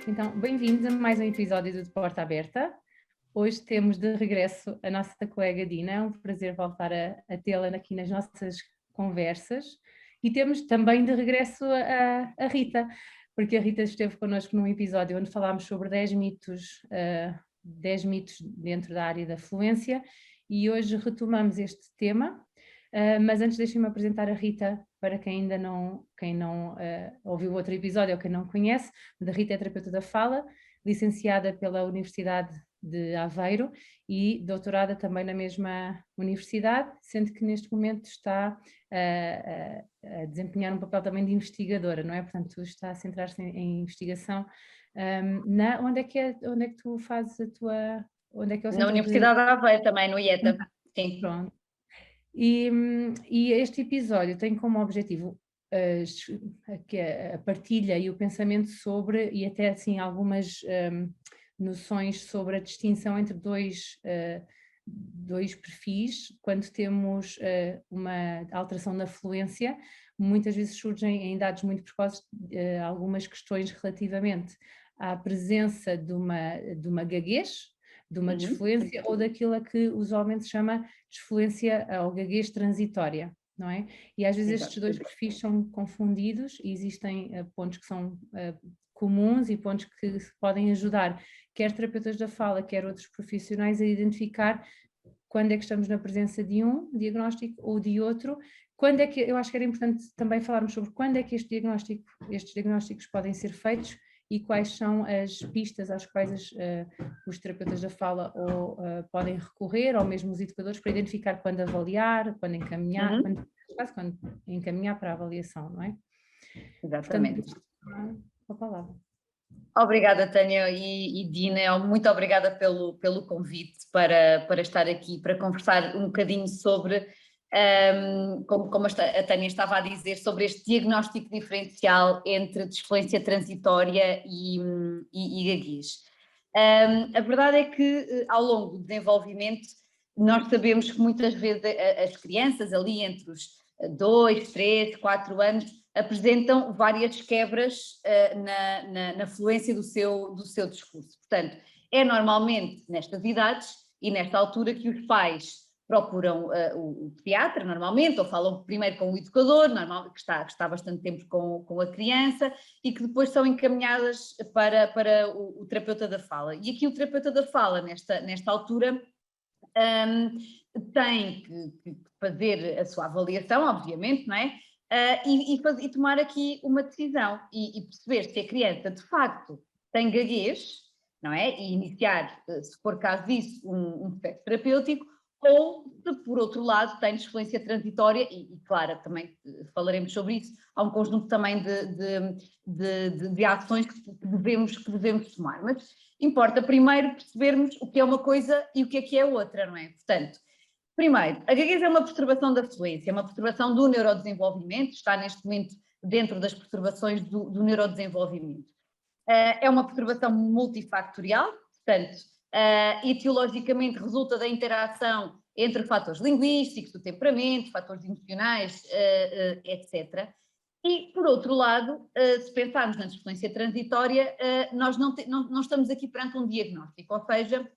Então, bem-vindos a mais um episódio do De Porta Aberta. Hoje temos de regresso a nossa colega Dina, é um prazer voltar a tê-la aqui nas nossas conversas. E temos também de regresso a Rita, porque a Rita esteve connosco num episódio onde falámos sobre 10 mitos, 10 mitos dentro da área da fluência, e hoje retomamos este tema. Mas antes deixem-me apresentar a Rita para quem ainda não ouviu outro episódio ou quem não conhece. A Rita é terapeuta da fala, licenciada pela Universidade de Aveiro e doutorada também na mesma universidade, sendo que neste momento está a desempenhar um papel também de investigadora, não é? Portanto, está a centrar-se em investigação. Onde é que tu fazes a tua... Onde é que é o Na centro Universidade de Aveiro também, no IETA, sim. Pronto. E este episódio tem como objetivo a partilha e o pensamento sobre, e até assim algumas noções sobre a distinção entre dois perfis. Quando temos uma alteração na fluência, muitas vezes surgem em idades muito precoces algumas questões relativamente à presença de uma gaguez, de uma desfluência ou daquilo a que usualmente se chama desfluência ou gaguez transitória, não é? E às vezes estes dois perfis são confundidos e existem pontos que são comuns e pontos que podem ajudar quer terapeutas da fala, quer outros profissionais a identificar quando é que estamos na presença de um diagnóstico ou de outro. Quando é que, eu acho que era importante também falarmos sobre quando é que estes diagnósticos podem ser feitos e quais são as pistas às quais os terapeutas da fala podem recorrer, ou mesmo os educadores, para identificar quando avaliar, quando encaminhar, quando encaminhar para a avaliação, não é? Exatamente. Portanto, a palavra. Obrigada, Tânia e Dina, muito obrigada pelo convite para estar aqui, para conversar um bocadinho sobre, como a Tânia estava a dizer, sobre este diagnóstico diferencial entre desfluência transitória e gaguez. A verdade é que ao longo do desenvolvimento nós sabemos que muitas vezes as crianças ali entre os 2, 3, 4 anos apresentam várias quebras na fluência do seu discurso. Portanto, é normalmente nestas idades e nesta altura que os pais procuram o pediatra, normalmente, ou falam primeiro com o educador, que está bastante tempo com a criança, e que depois são encaminhadas para o terapeuta da fala. E aqui o terapeuta da fala, nesta altura, tem que fazer a sua avaliação, obviamente, não é? E tomar aqui uma decisão e perceber se a criança de facto tem gaguez, não é? E iniciar, se for caso disso, um processo terapêutico, ou se por outro lado tem desfluência transitória, e claro, também falaremos sobre isso, há um conjunto também de ações que devemos tomar, mas importa primeiro percebermos o que é uma coisa e o que é outra, não é? Portanto, primeiro, a gaguez é uma perturbação da fluência, é uma perturbação do neurodesenvolvimento, está neste momento dentro das perturbações do neurodesenvolvimento. É uma perturbação multifactorial, portanto, etiologicamente resulta da interação entre fatores linguísticos, do temperamento, fatores emocionais, etc. E, por outro lado, se pensarmos na desfluência transitória, nós não estamos aqui perante um diagnóstico, ou seja,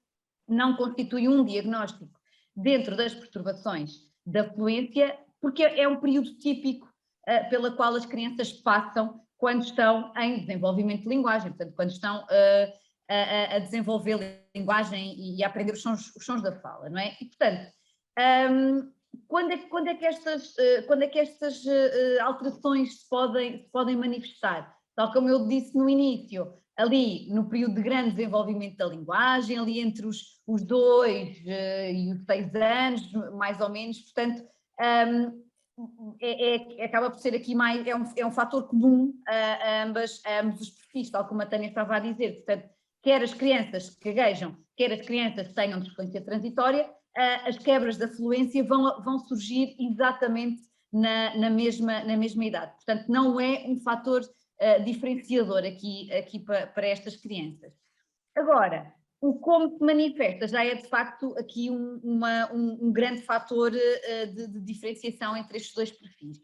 não constitui um diagnóstico dentro das perturbações da fluência, porque é um período típico pela qual as crianças passam quando estão em desenvolvimento de linguagem, portanto, quando estão a desenvolver linguagem e a aprender os sons da fala, não é? E, portanto, quando é que estas alterações se podem manifestar? Tal como eu disse no início, ali no período de grande desenvolvimento da linguagem, ali entre os 2 e os 6 anos, mais ou menos, portanto, acaba por ser aqui mais, é um fator comum a ambos os perfis, tal como a Tânia estava a dizer, portanto, quer as crianças que gaguejam, quer as crianças que tenham desfluência transitória, as quebras da fluência vão surgir exatamente na mesma idade, portanto, não é um fator diferenciador aqui para estas crianças. Agora, o como se manifesta já é de facto aqui um grande fator de diferenciação entre estes dois perfis.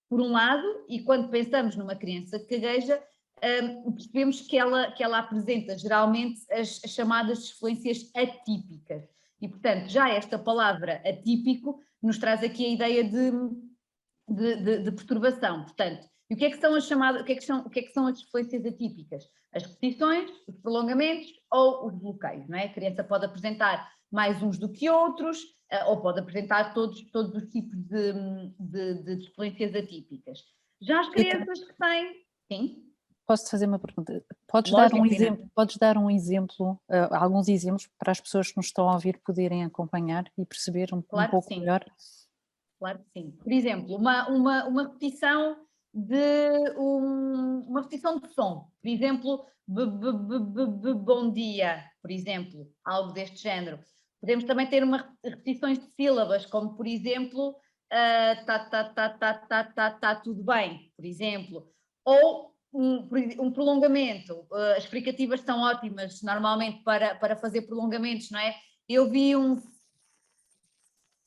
Por um lado, e quando pensamos numa criança que gagueja, percebemos que ela apresenta geralmente as chamadas disfluências atípicas. E, portanto, já esta palavra atípico nos traz aqui a ideia de perturbação. Portanto, e o que é que são as chamadas, o que é que são as disfluências atípicas? As repetições, os prolongamentos ou os bloqueios, não é? A criança pode apresentar mais uns do que outros, ou pode apresentar todos os tipos de disfluências atípicas. Já as crianças que têm... Sim? Posso-te fazer uma pergunta? Podes dar um exemplo, alguns exemplos para as pessoas que nos estão a ouvir poderem acompanhar e perceber um pouco melhor? Claro que sim. Por exemplo, uma repetição uma repetição de som. Por exemplo, bom dia, por exemplo, algo deste género. Podemos também ter repetições de sílabas, como por exemplo, tudo bem, por exemplo. Ou um prolongamento. As fricativas são ótimas normalmente para fazer prolongamentos, não é? Eu vi um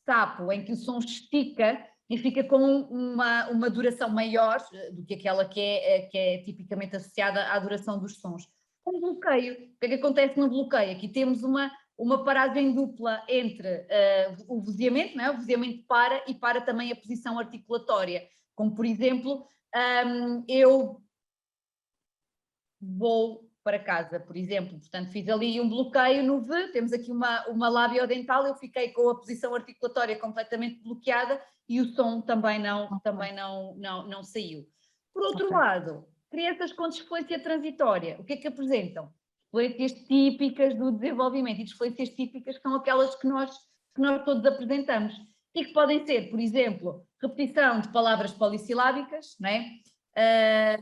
sapo em que o som estica e fica com uma duração maior do que aquela que é tipicamente associada à duração dos sons. Um bloqueio. O que é que acontece no bloqueio? Aqui temos uma paragem dupla entre o vozeamento, não é? O vozeamento para também a posição articulatória. Como, por exemplo, eu vou para casa, por exemplo. Portanto, fiz ali um bloqueio no V, temos aqui uma labiodental, eu fiquei com a posição articulatória completamente bloqueada e o som também não saiu. Por outro lado, crianças com disfluência transitória, o que é que apresentam? Disfluências típicas do desenvolvimento, e disfluências típicas são aquelas que nós todos apresentamos, e que podem ser, por exemplo, repetição de palavras polissilábicas, não é?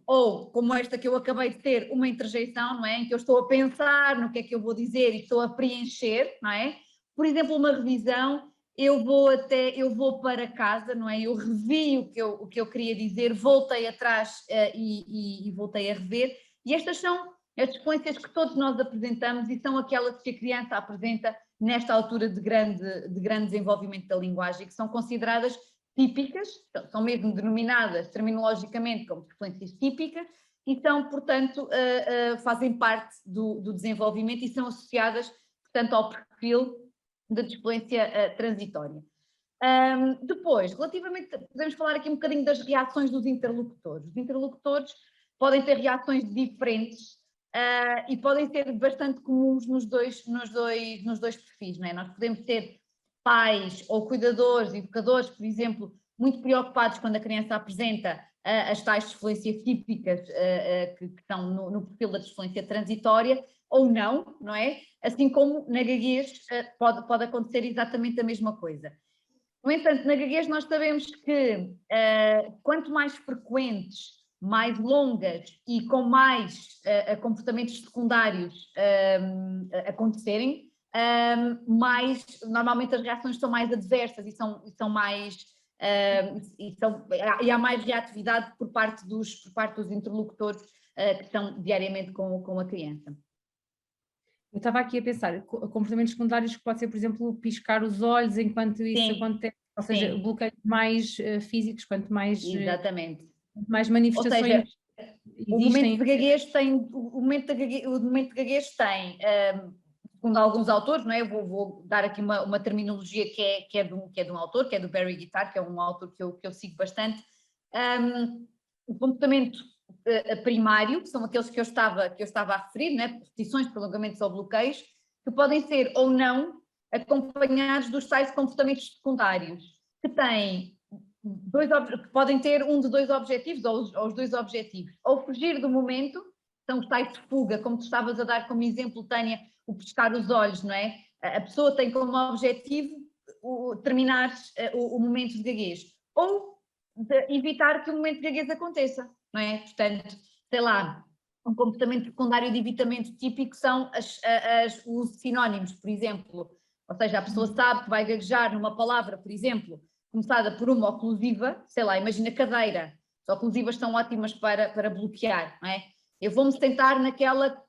Ou como esta que eu acabei de ter, uma interjeição, não é? Em que eu estou a pensar no que é que eu vou dizer e estou a preencher, não é? Por exemplo, uma revisão, eu vou para casa, não é? Eu revi o que eu queria dizer, voltei atrás e voltei a rever, e estas são as disfluências que todos nós apresentamos e são aquelas que a criança apresenta nesta altura de grande desenvolvimento da linguagem, que são consideradas típicas, são mesmo denominadas terminologicamente como disfluências típicas e são, portanto, fazem parte do desenvolvimento e são associadas, portanto, ao perfil de disfluência transitória. Depois, relativamente, podemos falar aqui um bocadinho das reações dos interlocutores. Os interlocutores podem ter reações diferentes e podem ser bastante comuns nos dois perfis, não é? Nós podemos ter pais ou cuidadores, educadores, por exemplo, muito preocupados quando a criança apresenta as tais disfluências típicas que estão no perfil da disfluência transitória, ou não é? Assim como na gaguez pode acontecer exatamente a mesma coisa. No entanto, na gaguez nós sabemos que quanto mais frequentes, mais longas e com mais comportamentos secundários acontecerem, mais, normalmente as reações são mais adversas e são mais e há mais reatividade por parte dos interlocutores que estão diariamente com a criança. Eu estava aqui a pensar, comportamentos secundários que pode ser, por exemplo, piscar os olhos enquanto isso acontece, ou seja, bloqueios mais físicos, quanto mais, exatamente, mais manifestações. Ou seja, o momento de gaguez tem, segundo alguns autores, não é? Eu vou dar aqui uma terminologia que é de um autor, que é do Barry Guittard, que é um autor que eu sigo bastante. O comportamento primário, que são aqueles que eu estava a referir, né? Repetições, prolongamentos ou bloqueios, que podem ser ou não acompanhados dos tais comportamentos secundários, que podem ter um de dois objetivos, ou os dois objetivos, ou fugir do momento, são os tais de fuga, como tu estavas a dar como exemplo, Tânia, o pescar os olhos, não é? A pessoa tem como objetivo terminar o momento de gaguez, ou de evitar que o momento de gaguez aconteça, não é? Portanto, sei lá, um comportamento secundário de evitamento típico são os sinónimos, por exemplo, ou seja, a pessoa sabe que vai gaguejar numa palavra, por exemplo, começada por uma oclusiva, sei lá, imagina cadeira, as oclusivas são ótimas para bloquear, não é? Eu vou-me sentar naquela...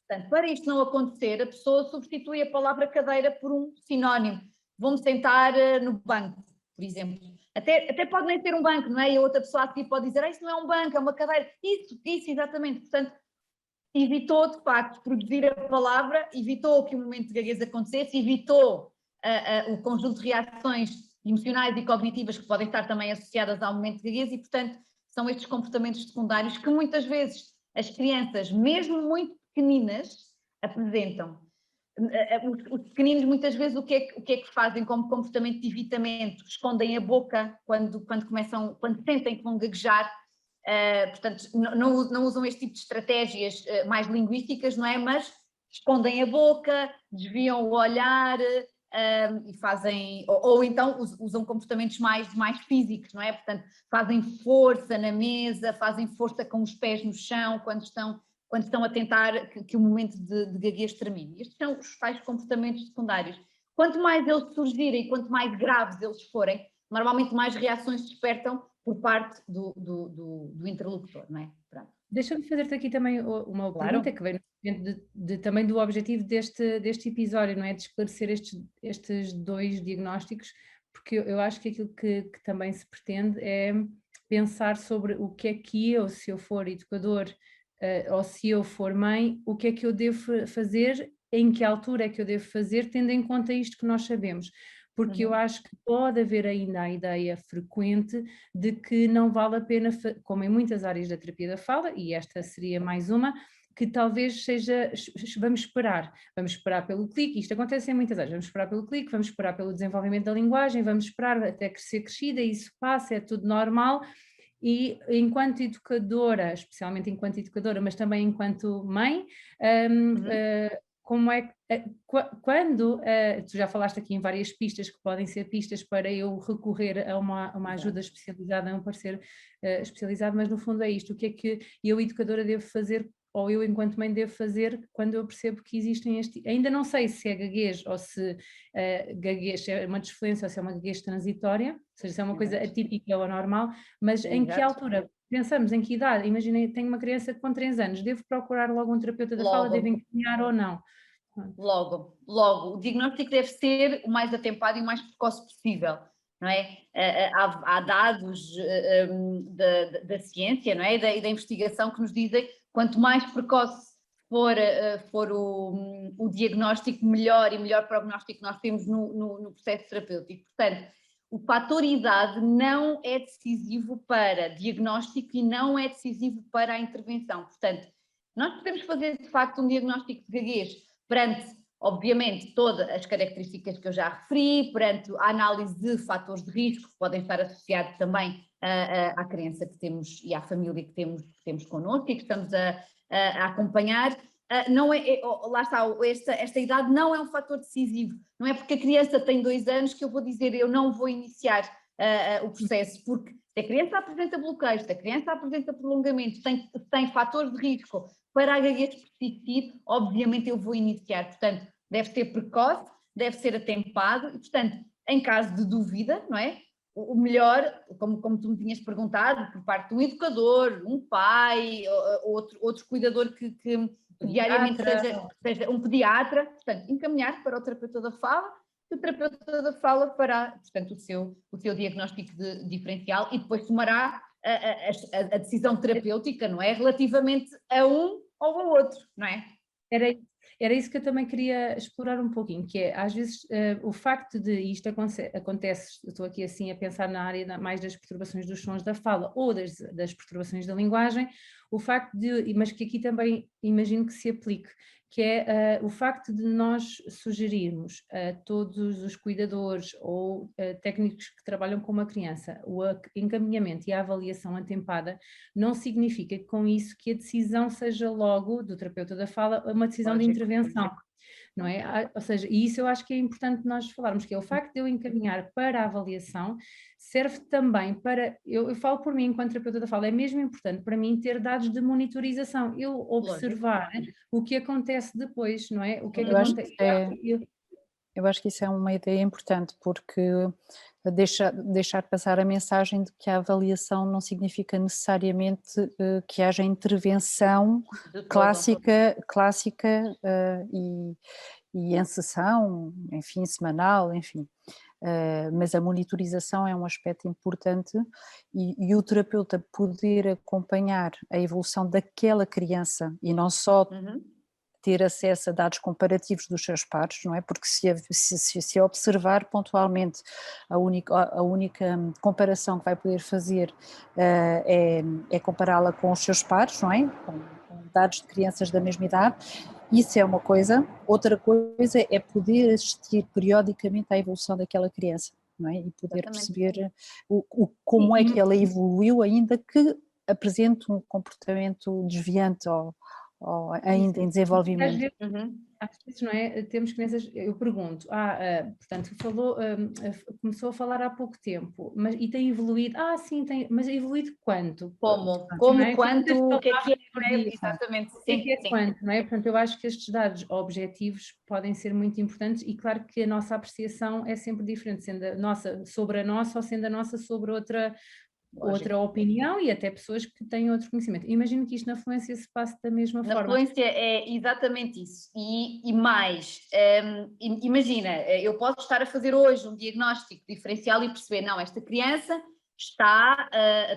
Portanto, para isto não acontecer, a pessoa substitui a palavra cadeira por um sinónimo. Vou-me sentar no banco, por exemplo. Até pode nem ser um banco, não é? E a outra pessoa aqui pode dizer, isso não é um banco, é uma cadeira. Isso, exatamente. Portanto, evitou, de facto, produzir a palavra, evitou que o momento de gaguez acontecesse, evitou o conjunto de reações emocionais e cognitivas que podem estar também associadas ao momento de gaguez e, portanto, são estes comportamentos secundários que muitas vezes as crianças, mesmo muito pequeninas, apresentam. Os pequeninos muitas vezes o que é que fazem como comportamento de evitamento? Escondem a boca quando sentem que vão gaguejar, portanto não usam este tipo de estratégias mais linguísticas, não é? Mas escondem a boca, desviam o olhar e fazem, ou então usam comportamentos mais físicos, não é? Portanto, fazem força na mesa, fazem força com os pés no chão quando estão a tentar que o momento de gaguez termine. Estes são os tais comportamentos secundários. Quanto mais eles surgirem, quanto mais graves eles forem, normalmente mais reações despertam por parte do interlocutor, não é? Deixa-me fazer-te aqui também uma pergunta que vem também do objetivo deste episódio, não é? De esclarecer estes dois diagnósticos, porque eu acho que aquilo que também se pretende é pensar sobre o que é que eu, se eu for educador, ou se eu for mãe, o que é que eu devo fazer, em que altura é que eu devo fazer, tendo em conta isto que nós sabemos. Porque eu acho que pode haver ainda a ideia frequente de que não vale a pena, como em muitas áreas da terapia da fala, e esta seria mais uma, que talvez seja, vamos esperar pelo clique, isto acontece em muitas áreas, vamos esperar pelo clique, vamos esperar pelo desenvolvimento da linguagem, vamos esperar até ser crescida, isso passa, é tudo normal. E enquanto educadora, especialmente enquanto educadora, mas também enquanto mãe, como é que, quando, tu já falaste aqui em várias pistas que podem ser pistas para eu recorrer a uma ajuda especializada, a um parecer especializado, mas no fundo é isto, o que é que eu, educadora, devo fazer, ou eu enquanto mãe devo fazer quando eu percebo que existem ainda não sei se é gaguez ou se gaguez é uma desfluência ou se é uma gaguez transitória, ou seja, se é uma coisa atípica ou anormal, mas em que altura? Pensamos em que idade? Imagina, tenho uma criança com 3 anos, devo procurar logo um terapeuta da fala, devo encaminhar ou não? Logo. O diagnóstico deve ser o mais atempado e o mais precoce possível, não é? Há dados da ciência, não é? E da investigação que nos dizem quanto mais precoce for o diagnóstico, melhor prognóstico nós temos no processo terapêutico. Portanto, o fator idade não é decisivo para diagnóstico e não é decisivo para a intervenção. Portanto, nós podemos fazer de facto um diagnóstico de gaguez perante, obviamente, todas as características que eu já referi, perante a análise de fatores de risco que podem estar associados também à criança que temos e à família que temos connosco e que estamos a acompanhar. Não lá está, esta idade não é um fator decisivo, não é porque a criança tem 2 anos que eu vou dizer eu não vou iniciar o processo, porque se a criança apresenta bloqueios, se a criança apresenta prolongamentos, tem fatores de risco para a gaguez persistir, obviamente eu vou iniciar, portanto deve ser precoce, deve ser atempado e portanto em caso de dúvida, não é? O melhor, como tu me tinhas perguntado, por parte de um educador, um pai, outro cuidador que diariamente seja um pediatra, portanto, encaminhar para o terapeuta da fala, e o terapeuta da fala fará, portanto, o seu diagnóstico diferencial e depois tomará a decisão terapêutica, não é? Relativamente a um ou ao outro, não é? Era isso que eu também queria explorar um pouquinho, que é, às vezes, o facto de isto acontece, estou aqui assim a pensar na área mais das perturbações dos sons da fala ou das perturbações da linguagem, o facto mas que aqui também imagino que se aplique, que é o facto de nós sugerirmos a todos os cuidadores ou técnicos que trabalham com uma criança o encaminhamento e a avaliação atempada, não significa com isso que a decisão seja logo do terapeuta da fala uma decisão de intervenção, não é? Ou seja, e isso eu acho que é importante nós falarmos, que é o facto de eu encaminhar para a avaliação, serve também para, eu falo por mim enquanto terapeuta da fala, é mesmo importante para mim ter dados de monitorização, eu observar o que acontece depois, não é? O que é que acontece? Eu acho que isso é uma ideia importante, porque deixar passar a mensagem de que a avaliação não significa necessariamente que haja intervenção clássica e em sessão, enfim, semanal, enfim. mas a monitorização é um aspecto importante e o terapeuta poder acompanhar a evolução daquela criança e não só ter acesso a dados comparativos dos seus pares, não é? Porque se observar pontualmente a única comparação que vai poder fazer é compará-la com os seus pares, não é? Com dados de crianças da mesma idade. Isso é uma coisa. Outra coisa é poder assistir periodicamente à evolução daquela criança, não é? E poder perceber como é que ela evoluiu, ainda que apresente um comportamento desviante ou ainda em desenvolvimento. Às vezes, não é? Temos crianças, eu pergunto, portanto, começou a falar há pouco tempo, e tem evoluído, sim, mas evoluído quanto? Como, é? quanto, o que é, exatamente, o que é quanto, não é? Portanto, eu acho que estes dados objetivos podem ser muito importantes e claro que a nossa apreciação é sempre diferente, sendo a nossa sobre a nossa ou sendo a nossa sobre outra opinião e até pessoas que têm outro conhecimento. Imagino que isto na fluência se passe da mesma forma. Na fluência é exatamente isso. E mais, imagina, eu posso estar a fazer hoje um diagnóstico diferencial e perceber, não, esta criança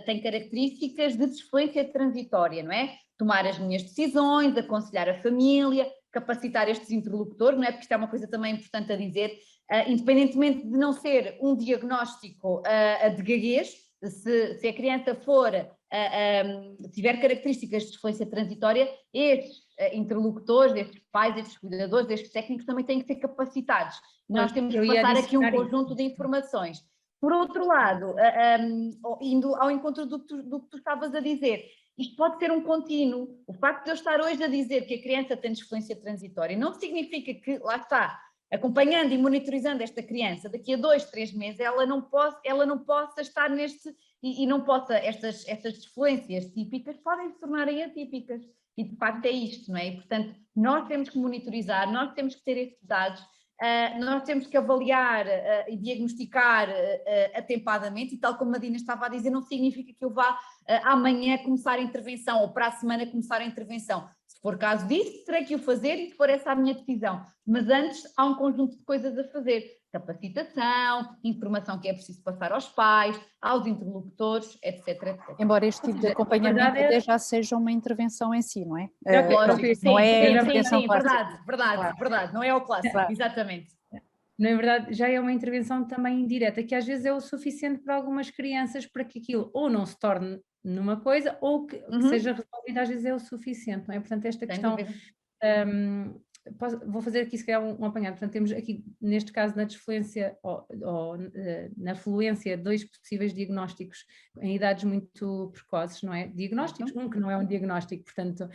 tem características de desfluência transitória, não é? Tomar as minhas decisões, aconselhar a família, capacitar estes interlocutores, não é? Porque isto é uma coisa também importante a dizer, independentemente de não ser um diagnóstico de gaguez, se a criança tiver características de desfluência transitória, estes interlocutores, estes pais, estes cuidadores, estes técnicos também têm que ser capacitados. Nós temos que passar aqui um conjunto de informações. Por outro lado, indo ao encontro do que tu estavas a dizer, isto pode ser um contínuo. O facto de eu estar hoje a dizer que a criança tem desfluência transitória não significa que, lá está, acompanhando e monitorizando esta criança, daqui a 2, 3 meses ela não possa estar neste, e não possa, estas desfluências típicas podem se tornarem atípicas, e de facto é isto, não é? E portanto nós temos que monitorizar, nós temos que ter estes dados, nós temos que avaliar e diagnosticar atempadamente, e tal como a Dina estava a dizer, não significa que eu vá amanhã começar a intervenção, ou para a semana começar a intervenção. Se for caso disso, terei que o fazer e se for essa a minha decisão. Mas antes há um conjunto de coisas a fazer. Capacitação, informação que é preciso passar aos pais, aos interlocutores, etc. etc. Embora este tipo de acompanhamento até já seja uma intervenção em si, não é? Não é sim, intervenção clássica. Verdade, não é o clássico, exatamente. Na verdade, já é uma intervenção também indireta, que às vezes é o suficiente para algumas crianças para que aquilo ou não se torne numa coisa ou que seja resolvido, às vezes é o suficiente, não é? Portanto, esta questão... vou fazer aqui se calhar um apanhado, portanto temos aqui neste caso na desfluência ou na fluência 2 possíveis diagnósticos em idades muito precoces, não é? Diagnósticos, que não é um diagnóstico, portanto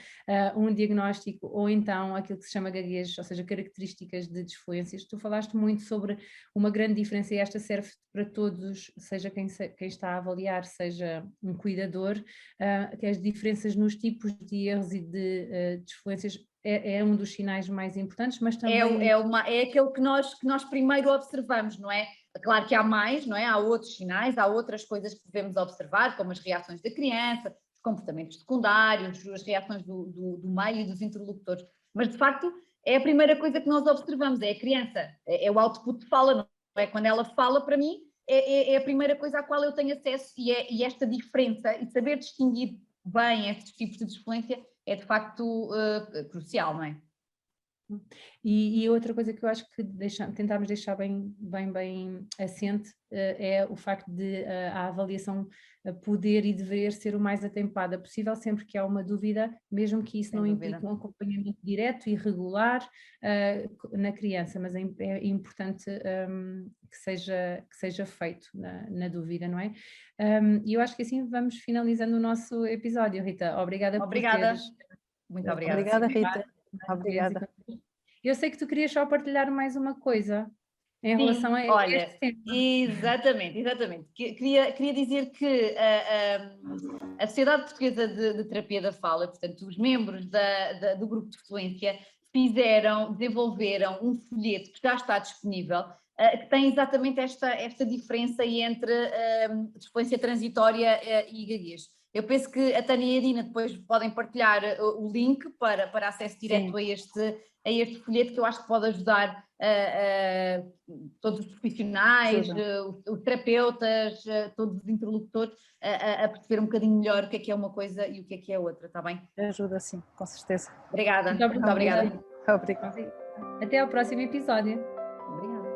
um diagnóstico ou então aquilo que se chama gaguez, ou seja, características de desfluências. Tu falaste muito sobre uma grande diferença e esta serve para todos, seja quem está a avaliar, seja um cuidador, que as diferenças nos tipos de erros e de desfluências é um dos sinais mais importantes, mas também... É aquele que nós primeiro observamos, não é? Claro que há mais, não é? Há outros sinais, há outras coisas que devemos observar, como as reações da criança, os comportamentos secundários, as reações do meio e dos interlocutores, mas de facto é a primeira coisa que nós observamos, é a criança, é o output de fala, não é? Quando ela fala para mim, é a primeira coisa à qual eu tenho acesso e esta diferença, e saber distinguir bem estes tipos de desfluência é de facto crucial, não é? E outra coisa que eu acho que tentámos deixar bem assente é o facto de a avaliação poder e dever ser o mais atempada possível, sempre que há uma dúvida, mesmo que isso não implique um acompanhamento direto e regular na criança, mas é importante que seja feito na dúvida, não é? E eu acho que assim vamos finalizando o nosso episódio, Rita. Obrigada. Por teres... Muito obrigada. Obrigada, Rita. Obrigada. Eu sei que tu querias só partilhar mais uma coisa em relação a este tema. Exatamente. Queria dizer que a Sociedade Portuguesa de Terapia da Fala, portanto, os membros do grupo de fluência desenvolveram um folheto que já está disponível, que tem exatamente esta diferença entre desfluência transitória e gaguez. Eu penso que a Tânia e a Dina depois podem partilhar o link para acesso direto a este folheto, que eu acho que pode ajudar todos os profissionais, os terapeutas, todos os interlocutores a perceber um bocadinho melhor o que é uma coisa e o que é outra, está bem? Ajuda sim, com certeza. Obrigada. Muito obrigada. Obrigada. Até ao próximo episódio. Obrigada.